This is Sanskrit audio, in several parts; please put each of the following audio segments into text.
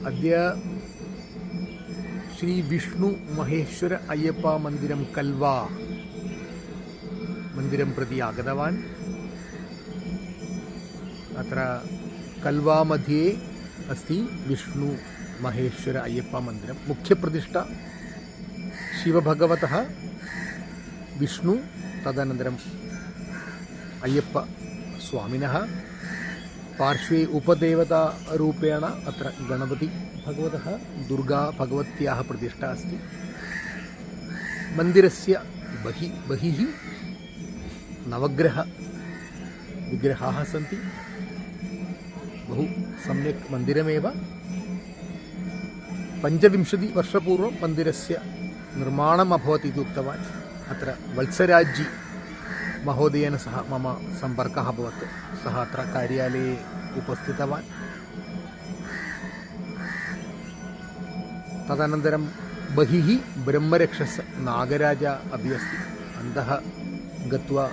अद्य श्री विष्णु महेश्वर अय्यप्पा मंदिरं कल्वा मंदिरं प्रति आगतवान्। अत्र कल्वा मध्ये अस्ति विष्णु महेश्वर अय्यप्पा मंदिरं। मुख्यप्रतिष्ठा शिवभगवतः विष्णु, तदनन्तरम् अय्यप्प स्वामिनः, पार्श्वे उपदेवता रूपेण अत्र गणपति भगवतः, दुर्गा भगवत्याः प्रतिष्ठा अस्ति। मन्दिरस्य बहिः नवग्रह विग्रहाः सन्ति। बहु सम्यक् मन्दिरमेव। 25 वर्षपूर्वं मन्दिरस्य निर्माणम् अभवत् इति उक्तवान्। अत्र वत्सराज्जी महोदयेन सह मम सम्पर्कः अभवत्। सः अत्र कार्यालये उपस्थितवान्। तदनन्तरं बहिः ब्रह्मरक्षस नागराजा अपि अस्ति। अन्तः गत्वा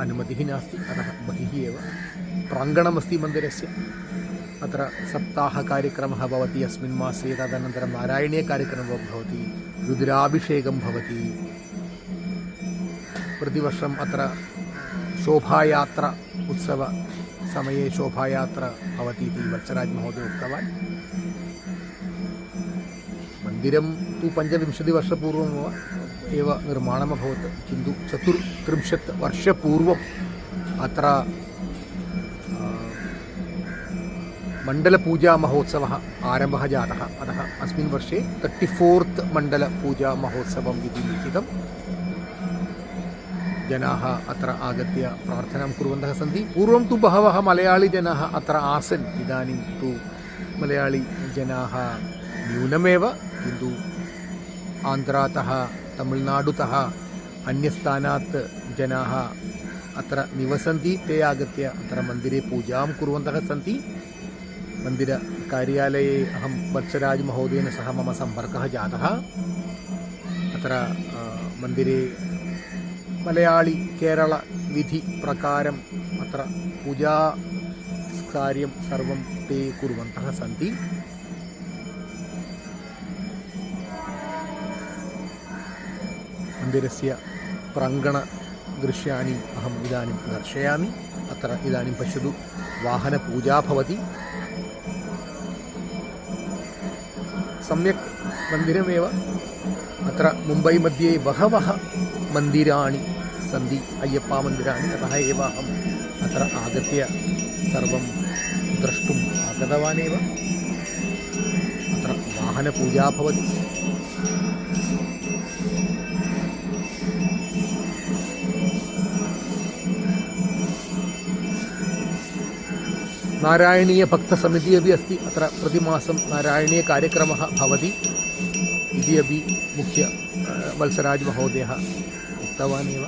अनुमतिः नास्ति, अतः बहिः एव प्राङ्गणमस्ति मन्दिरस्य। अत्र सप्ताहकार्यक्रमः भवति अस्मिन् मासे। तदनन्तरं नारायणीयकार्यक्रमः भवति, रुद्राभिषेकं भवति। प्रतिवर्षम् अत्र शोभायात्रा उत्सव समये शोभायात्रा भवति इति वत्सराज महोदय उक्तवान्। मन्दिरं तु 25 वर्षपूर्वम् एव निर्माणम् अभवत्, किन्तु 34 वर्षपूर्वम् अत्र मण्डलपूजामहोत्सवः आरम्भः जातः। अतः अस्मिन् वर्षे 34th मण्डलपूजामहोत्सवम् इति लिखितम्। जनाः अत्र आगत्य प्रार्थनां कुर्वन्तः सन्ति। पूर्वं तु बहवः मलयाळीजनाः अत्र आसन्, इदानीं तु मलयाळीजनाः न्यूनमेव, किन्तु आन्ध्रातः, तमिळ्नाडुतः, अन्यस्थानात् जनाः अत्र निवसन्ति। ते आगत्य अत्र मन्दिरे पूजां कुर्वन्तः सन्ति। मन्दिरकार्यालये अहं वत्सराज महोदयेन सह मम सम्पर्कः जातः। अत्र मन्दिरे मलयाळी केरळ विधि प्रकारम् अत्र पूजा कार्यं सर्वं ते कुर्वन्तः सन्ति। मन्दिरस्य प्राङ्गणदृश्यानि अहम् इदानीं दर्शयामि। अत्र इदानीं पश्यतु, वाहनपूजा भवति। सम्यक् मन्दिरमेव। अत्र मुम्बै मध्ये बहवः मन्दिराणि सन्ति, अय्यप्पा मन्दिराणि। अतः एव अहम् अत्र आगत्य सर्वं द्रष्टुम् आगतवानेव। अत्र वाहनपूजा भवति। नारायणीयभक्तसमितिः अपि अस्ति। अत्र प्रतिमासं नारायणीयकार्यक्रमः भवति इति अपि मुख्य वत्सराज महोदयः उक्तवान् एव।